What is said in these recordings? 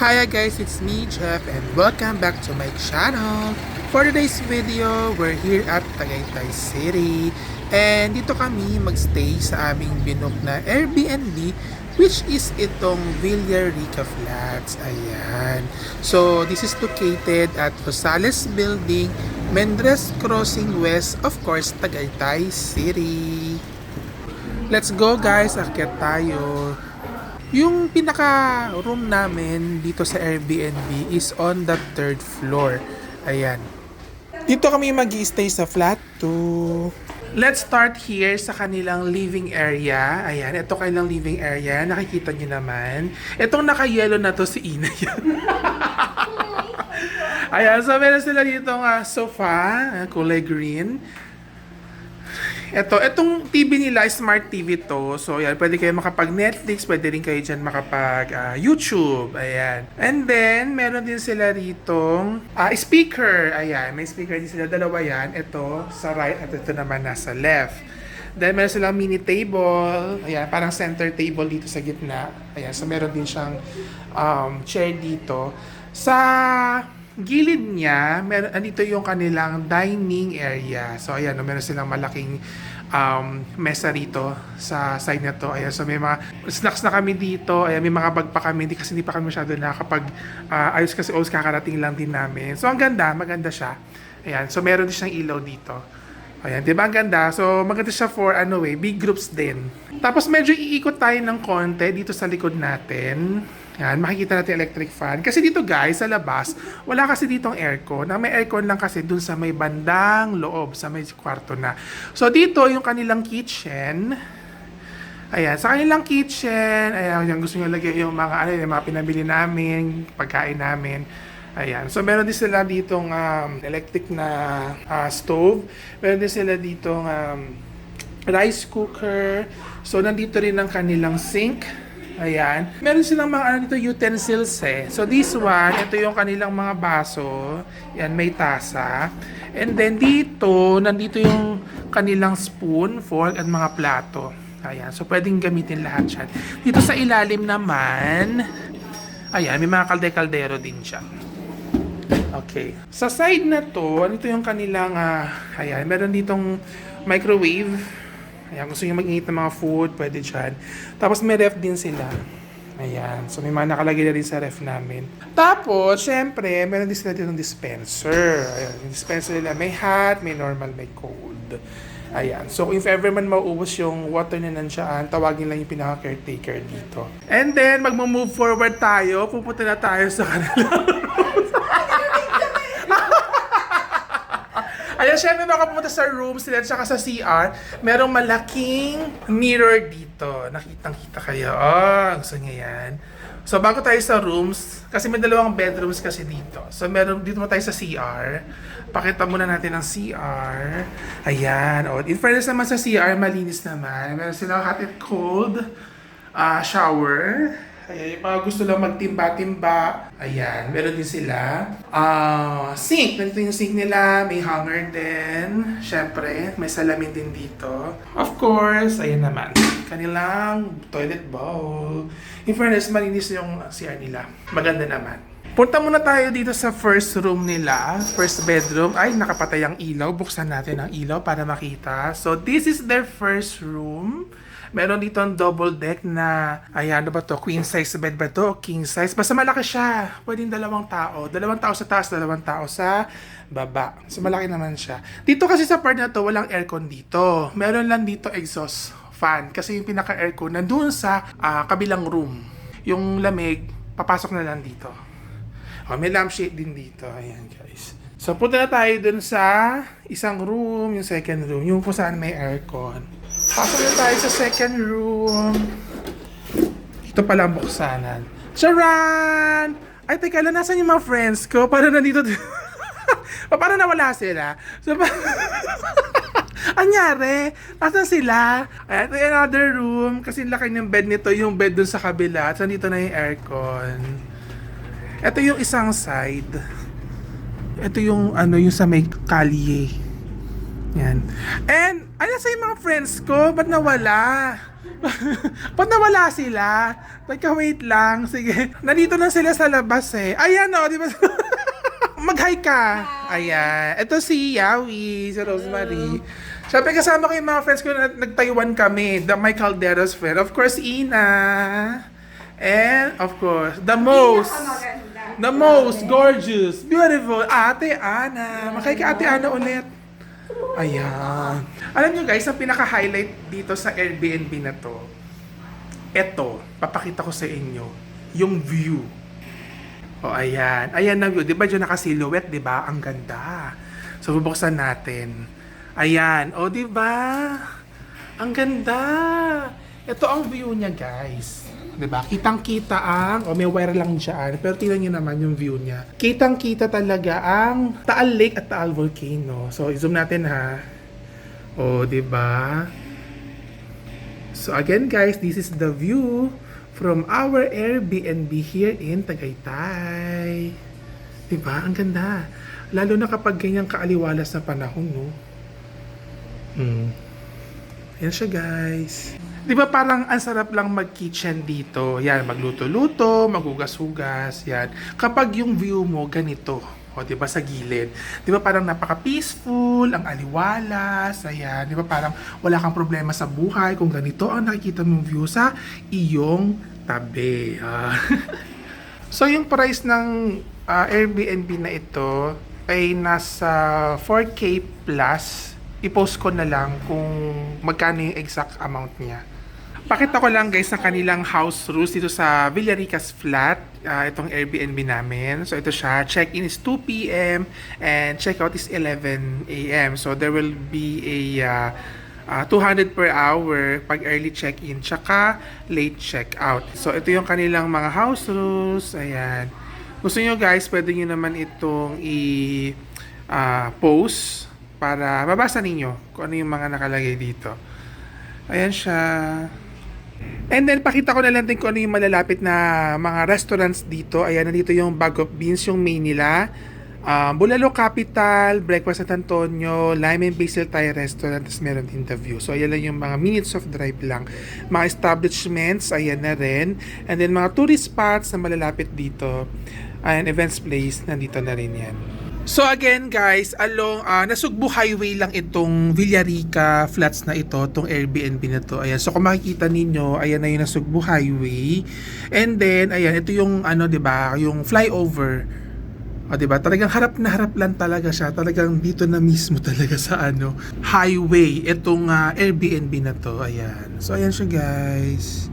Hi guys, it's me Jeff and welcome back to my channel. For today's video, we're here at Tagaytay City and dito kami magstay sa aming binook na Airbnb, which is itong Villarica Flats. Ayan. So this is located at Rosales Building, Mendres Crossing West, of course, Tagaytay City. Let's go guys, akyat tayo. Yung pinaka room namin dito sa Airbnb is on the 3rd floor. Ayan. Dito kami mag-i-stay sa flat 2. Let's start here sa kanilang living area. Ayan, ito kanilang living area. Nakikita nyo naman. Itong naka-yellow na to si Ina yan. Ayan, so meron sila dito sofa, kulay green. Itong TV nila, smart TV to. So, ayan, pwede kayo makapag-Netflix, pwede rin kayo dyan makapag-YouTube. Ayan. And then, meron din sila ditong speaker. Ayan, may speaker din sila. Dalawa yan. Ito sa right at ito naman nasa left. Then, meron silang mini table. Ayan, parang center table dito sa gitna. Ayan, so meron din siyang chair dito. Sa gilid niya, andito yung kanilang dining area. So, ayan, meron silang malaking mesa rito sa side na to. Ayan, so may mga snacks na kami dito. Ayan, may mga bag pa kami. Hindi pa kami masyado nakakapag ayos kasi always kakarating lang din namin. So, ang ganda, maganda siya. Ayan, so meron din siyang ilaw dito. Ayan, di ba ang ganda? So, maganda siya for big groups din. Tapos medyo iikot tayo ng konti dito sa likod natin. Yan, makikita natin electric fan. Kasi dito guys, sa labas, wala kasi ditong aircon. May aircon lang kasi dun sa may bandang loob, sa may kwarto na. So dito, yung kanilang kitchen. Ayan, sa kanilang kitchen, ayan, yung gusto nyo lagay yung mga, yung mga pinabili namin, pagkain namin. Ayan, so meron din sila ditong electric na stove. Meron din sila ditong rice cooker. So nandito rin ang kanilang sink. Ayan. Meron silang mga utensils eh. So this one, ito yung kanilang mga baso. Yan, may tasa. And then dito, nandito yung kanilang spoon, fork, at mga plato. Ayan. So pwedeng gamitin lahat yan. Dito sa ilalim naman, ayan, may mga kalde-kaldero din siya. Okay. Sa side na to, ito yung kanilang, ayan, meron ditong microwave. Ayan, gusto nyo mag-init ng mga food, pwede dyan. Tapos may ref din sila. Ayan, so may mga nakalagay na rin sa ref namin. Tapos, syempre, meron din sila dito ng dispenser. Ayan, yung dispenser nila may hot, may normal, may cold. Ayan, so if ever man mauubos yung water na nandiyan, tawagin lang yung pinaka-caretaker dito. And then, mag-move forward tayo. Pupunta na tayo sa kanilang Ayan, syempre makapunta sa room sila at saka sa CR, merong malaking mirror dito. Nakitang-kita kayo. Oh, gusto niya yan. So, bago tayo sa rooms, kasi may dalawang bedrooms kasi dito. So, dito mo tayo sa CR. Pakita muna natin ang CR. Ayan. Oh, in fairness naman sa CR, malinis naman. Meron silang hot and cold shower. Ayan, yung mga gusto lang magtimba-timba. Ayan, meron din sila. Sink. Nandito yung sink nila. May hanger din. Siyempre, may salamin din dito. Of course, ayan naman. Kanilang toilet bowl. In fairness, malinis yung CR nila. Maganda naman. Punta muna tayo dito sa first room nila. First bedroom. Ay, nakapatay ang ilaw. Buksan natin ang ilaw para makita. So, this is their first room. Meron dito ang double deck na, ayan, ano ba to? Queen size bed ba to? King size? Basta malaki siya. Pwedeng dalawang tao. Dalawang tao sa taas, dalawang tao sa baba. So malaki naman siya. Dito kasi sa part na to, walang aircon dito. Meron lang dito exhaust fan. Kasi yung pinaka-aircon nandun sa kabilang room. Yung lamig, papasok na lang dito. Oh, may lampshade din dito. Ayan guys. So punta na tayo dun sa isang room, yung second room. Yung kung saan may aircon. Pasok na tayo sa second room. Ito pala ang buksanan. Charan! Ay, teka lang, nasan yung mga friends ko? Para nandito... Para nawala sila. So, anyari? Nasaan sila? Ay, ito yung another room. Kasi laki ng bed nito, yung bed dun sa kabila. At nandito na yung aircon. Ito yung isang side. Ito yung ano, yung sa may kalye. Yan. And, ano sa yung mga friends ko? Ba't nawala? Ba't nawala sila? Teka, wait lang. Sige. Nandito na sila sa labas eh. Ayan o, di ba? Mag-hi ka. Ayan. Ito si Yawi, si Rosemary. Siyempre kasama ko yung mga friends ko na nag-Taiwan kami. The My Calderos friend. Of course, Ina. And, of course, the most gorgeous, beautiful, Ate Ana. Makay ka Ate Ana ulit. Ayan. Alam nyo guys, ang pinaka-highlight dito sa Airbnb na to, eto, papakita ko sa inyo, yung view. O ayan. Ayan na view. Diba dyan naka-silhouette, diba? Ang ganda. So, bubuksan natin. Ayan. O, diba? Ang ganda. Ito ang view niya, guys. Diba? Kitang-kita ang... O, may wire lang dyan. Pero tingnan nyo naman yung view niya. Kitang-kita talaga ang Taal Lake at Taal Volcano. So, i-zoom natin, ha? O, diba? So, again, guys, this is the view from our Airbnb here in Tagaytay. Diba? Ang ganda. Lalo na kapag ganyang kaaliwalas na panahon, no? Yan siya, guys. Diba parang ang sarap lang mag-kitchen dito. Yan, magluto-luto, magugas-hugas, yan. Kapag yung view mo ganito, o diba sa gilid, diba parang napaka-peaceful, ang aliwalas, ayan. Diba parang wala kang problema sa buhay kung ganito ang nakikita mong view sa iyong tabi. So yung price ng Airbnb na ito ay nasa 4K plus. I-post ko na lang kung magkano yung exact amount niya. Pakita ko lang guys sa kanilang house rules dito sa Villaricas Flat, itong Airbnb namin. So ito siya, check-in is 2 p.m. and check-out is 11 a.m. So there will be a 200 per hour pag early check-in, tsaka late check-out. So ito yung kanilang mga house rules. Ayan. Gusto nyo guys, pwede nyo naman itong i-post para mabasa ninyo kung ano yung mga nakalagay dito. Ayan siya. And then, pakita ko na lang din kung ano yung malalapit na mga restaurants dito. Ayan, nandito yung Bag of Beans, yung main nila. Bulalo Capital, Breakfast at Antonio, Lime and Basil Thai Restaurant, tapos meron din The View. So, ayan lang yung mga minutes of drive lang. Mga establishments, ayan na rin. And then, mga tourist spots na malalapit dito. Ayan, events place, nandito na rin yan. So again guys, along Nasugbu Highway lang itong Villarica Flats na ito, itong Airbnb na to. Ayan, so kung makikita ninyo, ayan na yung Nasugbu Highway. And then ayan, ito yung ano, 'di ba, yung flyover. O 'di ba? Talagang harap na harap lang talaga siya. Talagang dito na mismo talaga sa ano, highway itong Airbnb na to. Ayan. So ayan siya guys.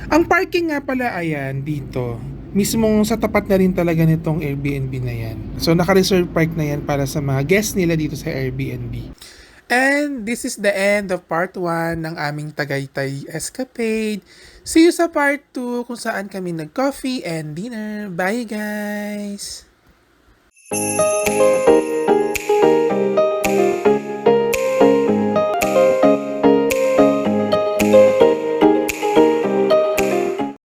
Ang parking nga pala ayan dito. Mismong sa tapat na rin talaga nitong Airbnb na yan. So, naka-reserve park na yan para sa mga guests nila dito sa Airbnb. And this is the end of part 1 ng aming Tagaytay escapade. See you sa part 2 kung saan kami nag-coffee and dinner. Bye guys!